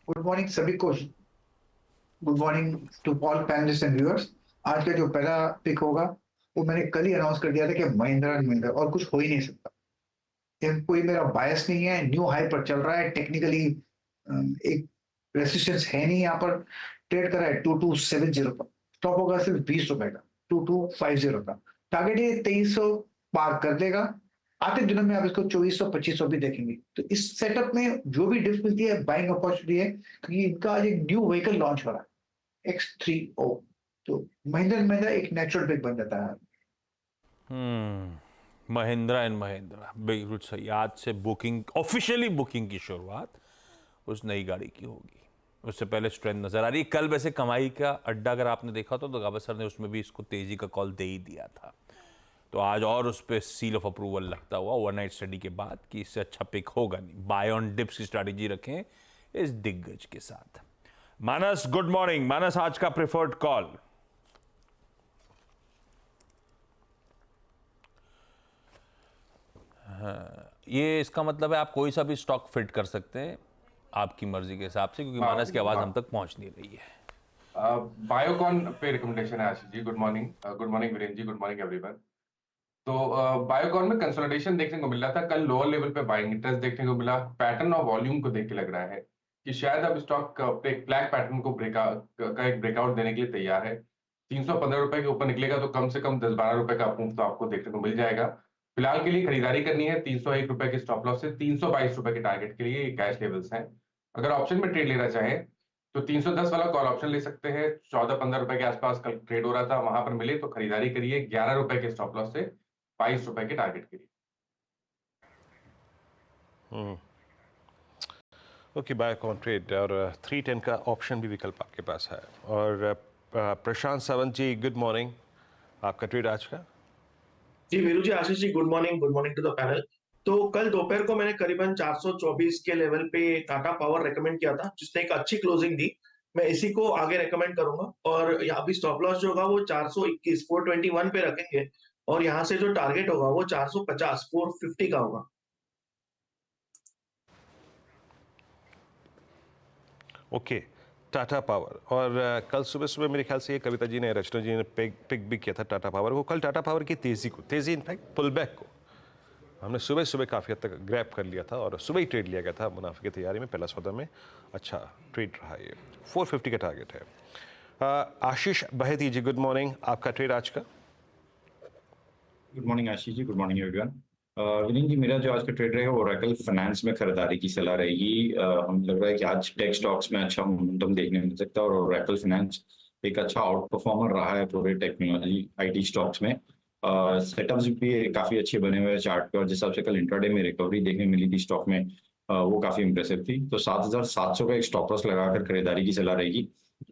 Good morning सभी को। Good morning to all panellist and viewers. आज का जो पहला पिक होगा वो मैंने कल ही अनाउंस कर दिया था कि महिंद्रा एंड महिंद्रा, और कुछ हो ही नहीं सकता। ये कोई मेरा बायस नहीं है, न्यू हाई पर चल रहा है टेक्निकली। एक रेसिस्टेंस है नहीं, यहाँ पर ट्रेड कर रहा है 2270 पर। स्टॉप होगा सिर्फ 20 रुपए का, 2250 का। टारगेट ये 2300 पार कर देगा। आते दिनों में आप इसको 2400 2500 भी देखेंगे। तो इस सेटअप में जो भी डिप मिलती है बाइंग अपॉर्चुनिटी है, क्योंकि इनका आज एक न्यू व्हीकल लॉन्च हो रहा है X3O। तो महिंद्रा एंड महिंद्रा एक नेचुरल पिक बन जाता है। महिंद्रा एंड महिंद्रा बिल्कुल सही। आज से बुकिंग, ऑफिशियली बुकिंग की शुरुआत उस नई गाड़ी की होगी। उससे पहले स्ट्रेंथ नजर आ रही है। कल वैसे कमाई का अड्डा अगर आपने देखा तो गावस्कर सर ने उसमें भी इसको तेजी का कॉल दे ही दिया था। तो आज और उस पर सील ऑफ अप्रूवल लगता हुआ ओवरनाइट स्टडी के बाद कि इससे अच्छा पिक होगा नहीं। बाय ऑन डिप्स की स्ट्रैटेजी रखें इस दिग्गज के साथ। मानस, गुड मॉर्निंग। मानस, आज का प्रेफर्ड कॉल। ये इसका मतलब है आप कोई सा भी स्टॉक फिट कर सकते हैं आपकी मर्जी के हिसाब से, क्योंकि मानस की आवाज हम तक पहुंच नहीं रही है। बायोकॉन पे रिकमेंडेशन है Ashish ji. Good morning. Good morning Virendra ji. Good morning everyone. तो बायोकॉन में कंसोलिडेशन देखने को मिल रहा था कल। लोअर लेवल पे बाइंग इंटरेस्ट देखने को मिला। पैटर्न और वॉल्यूम को देख के लग रहा है कि शायद अब स्टॉक एक फ्लैग पैटर्न को एक ब्रेकआउट देने के लिए तैयार है। 315 रुपए के ऊपर निकलेगा तो कम से कम 10-12 रुपए का मूव तो आपको देखने को मिल जाएगा। फिलहाल के लिए खरीदारी करनी है 301 रुपए के स्टॉप लॉस से 322 रुपए के टारगेट के लिए कैश लेवल्स हैं। अगर ऑप्शन में ट्रेड लेना चाहे तो 310 वाला कॉल ऑप्शन ले सकते हैं। 14-15 रुपए के आसपास कल ट्रेड हो रहा था, वहां पर मिले तो खरीदारी करिए 11 रुपए के स्टॉप लॉस से 22 रुपए के टारगेट के लिए। ओके, बायोकॉन ट्रेड और 310 का ऑप्शन भी विकल्प आपके पास है। और प्रशांत सावंत जी, गुड मॉर्निंग। आपका ट्रेड आज का? जी Veeru ji, Ashish ji, good morning to the panel. तो कल दोपहर को मैंने करीबन 424 के लेवल पे टाटा पावर रेकमेंड किया था, जिसने एक अच्छी क्लोजिंग दी। मैं इसी को आगे रेकमेंड करूंगा। और यहाँ भी स्टॉप लॉस जो होगा वो 421 421 पे रखेंगे। और यहाँ से जो टारगेट होगा वो 450 450 का होगा। Okay, Tata power. और कल सुबह सुबह मेरे ख्याल से ये कविता जी ने, रचना जी ने पिक भी किया था टाटा पावर को। कल टाटा पावर की तेजी इनफैक्ट पुल बैक को हमने सुबह सुबह काफ़ी हद तक ग्रैब कर लिया था और सुबह ही ट्रेड लिया गया था मुनाफे की तैयारी में। पहला सौदा में अच्छा ट्रेड रहा। ये 450 का टारगेट है। Ashish Baheti ji, good morning. आपका ट्रेड आज का? Good morning Ashish ji. Good morning everyone. Vineet ji, मेरा जो आज का ट्रेड रहेगा वो ओरेकल फाइनेंस में खरीदारी की सलाह रहेगी। हम लग रहा है कि आज टेक स्टॉक्स में अच्छा मोमेंटम देखने मिल सकता है और ओरेकल फाइनेंस एक अच्छा आउट परफॉर्मर रहा है पूरे टेक्नोलॉजी आईटी स्टॉक्स में। सेटअप्स भी काफी अच्छे बने हुए हैं चार्ट पे, और जिस हिसाब से कल इंट्राडे में रिकवरी देखने मिली थी स्टॉक में, वो काफी इंप्रेसिव थी। तो 7,700 का एक स्टॉप लॉस लगाकर खरीदारी की सलाह रहेगी।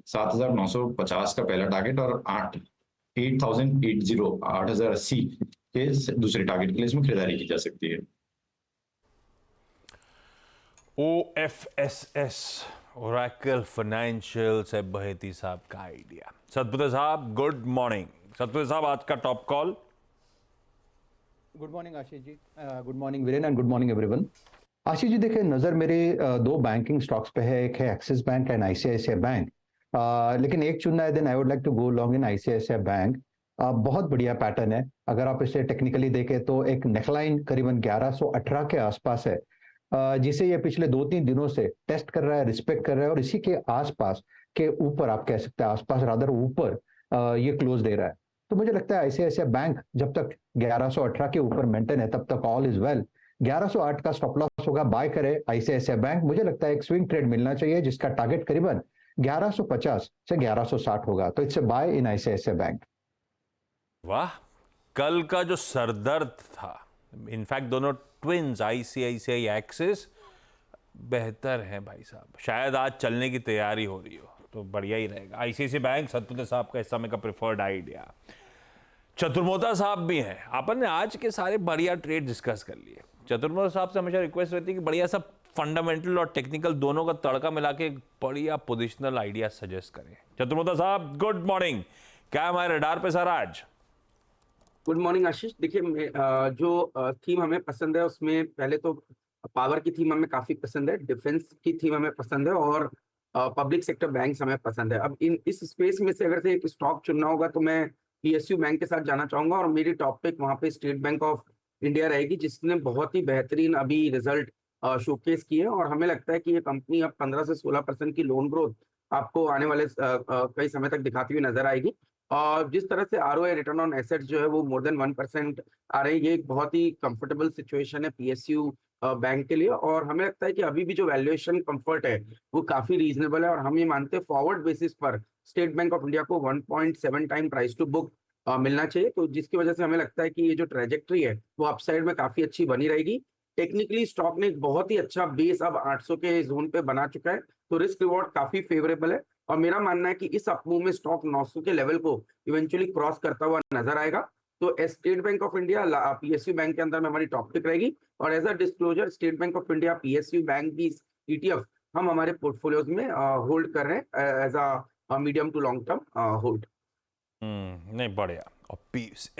7,950 का पहला टारगेट और 8,080 के दूसरे टारगेट के लिए इसमें खरीदारी की जा सकती है। OFSS, ओरेकल फाइनेंशियल से बहेती साहब का आइडिया। सतपुत्र साहब, गुड मॉर्निंग। सतपुत्र साहब, आज का top call. Good morning Ashish ji. Good morning Viren and good morning everyone. Ashish ji देखिए, नजर मेरे दो बैंकिंग स्टॉक्स पे है। एक है Axis bank and ICICI bank. लेकिन एक चुनना है, then I would like to go long in ICICI bank. बहुत बढ़िया पैटर्न है। अगर आप इसे टेक्निकली देखें तो एक नेकलाइन करीबन 1118 के आसपास है, जिसे ये पिछले 2-3 दिनों से टेस्ट कर रहा है, रिस्पेक्ट कर रहा है, और इसी के आसपास के ऊपर, आप कह सकते हैं आसपास रादर ऊपर, ये क्लोज दे रहा है। तो मुझे लगता है ICICI बैंक जब तक 1118 के ऊपर मेंटेन है तब तक ऑल इज वेल। 1108 का स्टॉप लॉस होगा, बाय करे ICICI बैंक। मुझे लगता है एक स्विंग ट्रेड मिलना चाहिए जिसका टारगेट करीबन 1150 से 1160 होगा। तो it's buy in ICICI bank. वाह, कल का जो सरदर्द था, इनफैक्ट दोनों ट्विंस ICICI एक्सिस बेहतर है भाई साहब। शायद आज चलने की तैयारी हो रही हो तो बढ़िया ही रहेगा। ICICI बैंक सतपुत्र साहब का इस समय का प्रेफर्ड आइडिया। चतुर्मोता साहब भी हैं। अपन ने आज के सारे बढ़िया ट्रेड डिस्कस कर लिए। चतुर्मोता साहब से हमेशा रिक्वेस्ट रहती है कि बढ़िया सा फंडामेंटल और टेक्निकल दोनों का तड़का मिला के बढ़िया पोजिशनल आइडिया सजेस्ट करें। चतुर्मोता साहब, गुड मॉर्निंग। क्या हमारे रडार पे सर आज? गुड मॉर्निंग आशीष। देखिए, जो थीम हमें पसंद है उसमें पहले तो पावर की थीम हमें काफी पसंद है, डिफेंस की थीम हमें पसंद है, और पब्लिक सेक्टर बैंक हमें पसंद है। अब इस स्पेस में से अगर से एक स्टॉक चुनना होगा तो मैं PSU बैंक के साथ जाना चाहूंगा, और मेरी टॉप पिक वहां पे स्टेट बैंक ऑफ इंडिया रहेगी, जिसने बहुत ही बेहतरीन अभी रिजल्ट शोकेस किए, और हमें लगता है कि ये कंपनी अब 15 से 16% की लोन ग्रोथ आपको आने वाले कई समय तक दिखाती हुई नजर आएगी। और जिस तरह से ROA रिटर्न ऑन एसेट्स जो है वो मोर देन 1% आ रही है, ये एक बहुत ही कंफर्टेबल सिचुएशन है PSU बैंक के लिए। और हमें लगता है कि अभी भी जो वैल्यूएशन कंफर्ट है वो काफी रीजनेबल है, और हम ये मानते हैं फॉरवर्ड बेसिस पर स्टेट बैंक ऑफ इंडिया को 1.7 टाइम प्राइस टू बुक मिलना चाहिए, तो जिसकी वजह से हमें लगता है कि ये जो ट्रेजेक्ट्री है वो अपसाइड में काफी अच्छी बनी रहेगी। टेक्निकली स्टॉक ने एक बहुत ही अच्छा बेस अब 800 के जोन पे बना चुका है, तो रिस्क रिवॉर्ड काफी फेवरेबल है, और मेरा मानना है कि इस अपमूव में स्टॉक 900 के लेवल को इवेंचुअली क्रॉस करता हुआ नजर आएगा। तो State Bank of India PSU bank के अंदर में हमारी टॉप पिक रहेगी, और as a disclosure State Bank of India PSU bank की ETF हम हमारे पोर्टफोलियोज में होल्ड कर रहे हैं as a medium to long term hold. नहीं बढ़िया। और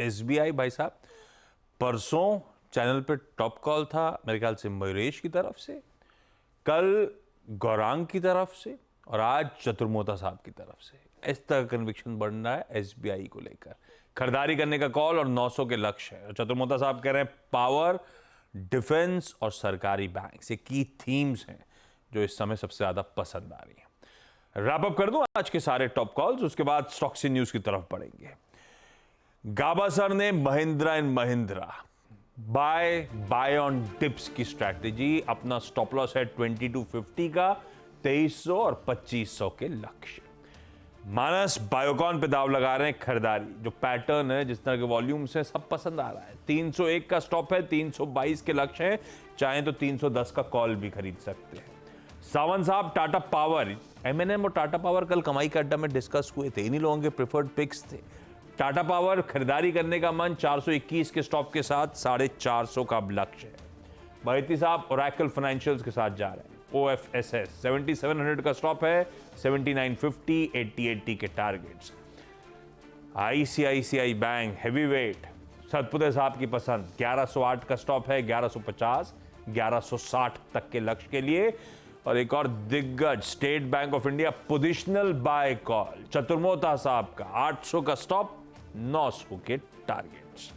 SBI भाई साहब, परसों चैनल पे टॉप कॉल था मेरे ख्याल से मयूरेश की तरफ से, कल गौरांग की तरफ से, और आज चतुर्मोता साहब की तरफ से। इस तरह कन्विक्शन बढ़ रहा है SBI को लेकर, खरीदारी करने का कॉल और 900 के लक्ष्य है। चतुर्मोता साहब कह रहे हैं पावर, डिफेंस और सरकारी बैंक ये की थीम्स हैं जो इस समय सबसे ज्यादा पसंद आ रही हैं। रैप अप कर दूं आज के सारे टॉप कॉल्स, उसके बाद स्टॉक्स न्यूज की तरफ बढ़ेंगे। गाभासर ने Mahindra and Mahindra buy on dips की स्ट्रैटेजी, अपना स्टॉप लॉस है 2250 का, 2300 और 2500 के लक्ष्य। मानस बायोकॉन पे दाव लगा रहे हैं खरीदारी, जो पैटर्न है जिस तरह के वॉल्यूम्स हैं सब पसंद आ रहा है। 301 का स्टॉप है, 322 के लक्ष्य है, चाहे तो 310 का कॉल भी खरीद सकते हैं। सावंत साहब टाटा पावर, M&M और टाटा पावर कल कमाई का अड्डा में डिस्कस हुए थे, इन्हीं लोगों के प्रिफर्ड पिक्स थे। टाटा पावर खरीदारी करने का मन 421 के स्टॉप के साथ 450 का लक्ष्य है। महती साहब ओरेकल फाइनेंशियल्स के साथ जा रहे हैं, OFSS 7700 का स्टॉप है, 7950 8080 के targets. ICICI bank heavy weight Satpute साहब की पसंद, 1108 का स्टॉप है, 1150 1160 तक के लक्ष्य के लिए। और एक और दिग्गज State Bank of India positional buy call, Chaturmota साहब का 800 का स्टॉप, 900 के टारगेट्स।